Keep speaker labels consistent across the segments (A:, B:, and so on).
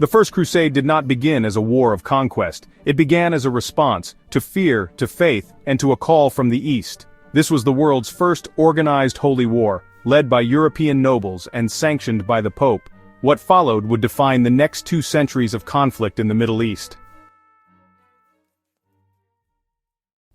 A: The First Crusade did not begin as a war of conquest. It began as a response to fear, to faith, and to a call from the East. This was the world's first organized holy war, led by European nobles and sanctioned by the Pope. What followed would define the next 2 centuries of conflict in the Middle East.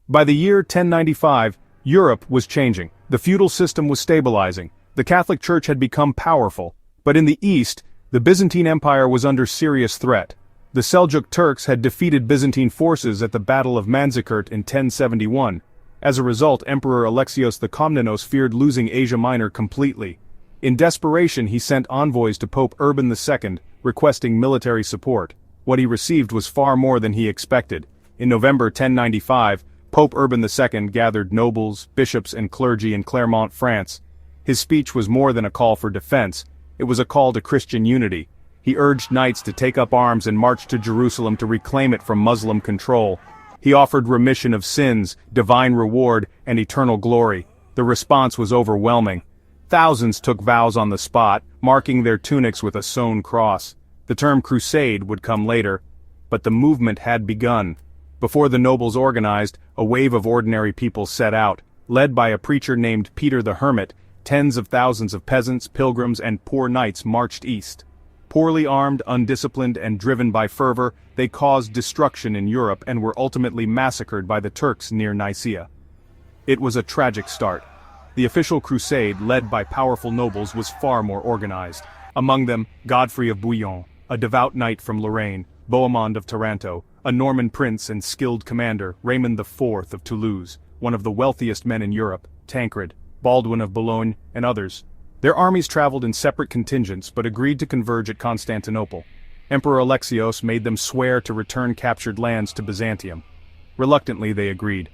A: By the year 1095, Europe was changing. The feudal system was stabilizing. The Catholic Church had become powerful. But in the East, the Byzantine Empire was under serious threat. The Seljuk Turks had defeated Byzantine forces at the Battle of Manzikert in 1071. As a result, Emperor Alexios the Komnenos feared losing Asia Minor completely. In desperation, he sent envoys to Pope Urban II, requesting military support. What he received was far more than he expected. In November 1095, Pope Urban II gathered nobles, bishops, and clergy in Clermont, France. His speech was more than a call for defense. It was a call to Christian unity. He urged knights to take up arms and march to Jerusalem to reclaim it from Muslim control. He offered remission of sins, divine reward, and eternal glory. The response was overwhelming. Thousands took vows on the spot, marking their tunics with a sewn cross. The term crusade would come later, but the movement had begun. Before the nobles organized, a wave of ordinary people set out. Led by a preacher named Peter the Hermit, tens of thousands of peasants, pilgrims, and poor knights marched east. Poorly armed, undisciplined, and driven by fervor, they caused destruction in Europe and were ultimately massacred by the Turks near Nicaea. It was a tragic start. The official crusade, led by powerful nobles, was far more organized. Among them, Godfrey of Bouillon, a devout knight from Lorraine, Bohemond of Taranto, a Norman prince and skilled commander, Raymond IV of Toulouse, one of the wealthiest men in Europe, Tancred, Baldwin of Boulogne, and others. Their armies traveled in separate contingents but agreed to converge at Constantinople. Emperor Alexios made them swear to return captured lands to Byzantium. Reluctantly they agreed.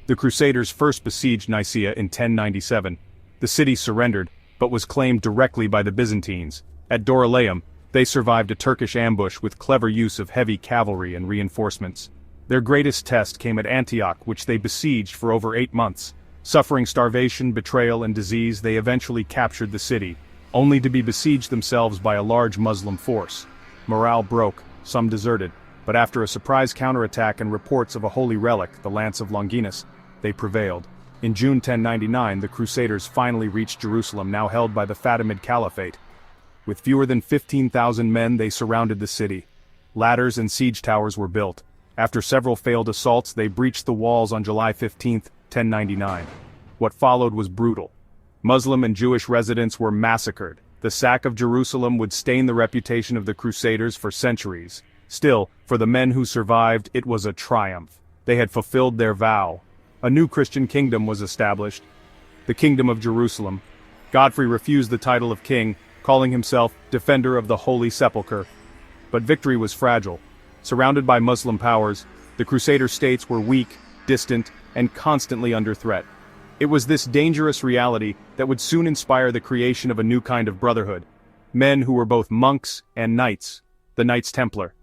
A: The Crusaders first besieged Nicaea in 1097. The city surrendered, but was claimed directly by the Byzantines. At Dorylaeum, they survived a Turkish ambush with clever use of heavy cavalry and reinforcements. Their greatest test came at Antioch, which they besieged for over 8 months. Suffering starvation, betrayal, and disease, they eventually captured the city, only to be besieged themselves by a large Muslim force. Morale broke, some deserted, but after a surprise counterattack and reports of a holy relic, the Lance of Longinus, they prevailed. In June 1099, the Crusaders finally reached Jerusalem, now held by the Fatimid Caliphate. With fewer than 15,000 men, they surrounded the city. Ladders and siege towers were built. After several failed assaults, they breached the walls on July 15, 1099. What followed was brutal. Muslim and Jewish residents were massacred. The sack of Jerusalem would stain the reputation of the Crusaders for centuries. Still, for the men who survived, it was a triumph. They had fulfilled their vow. A new Christian kingdom was established, the Kingdom of Jerusalem. Godfrey refused the title of king, calling himself Defender of the Holy Sepulchre. But victory was fragile. Surrounded by Muslim powers, the Crusader states were weak, distant, and constantly under threat. It was this dangerous reality that would soon inspire the creation of a new kind of brotherhood. Men who were both monks and knights, the Knights Templar.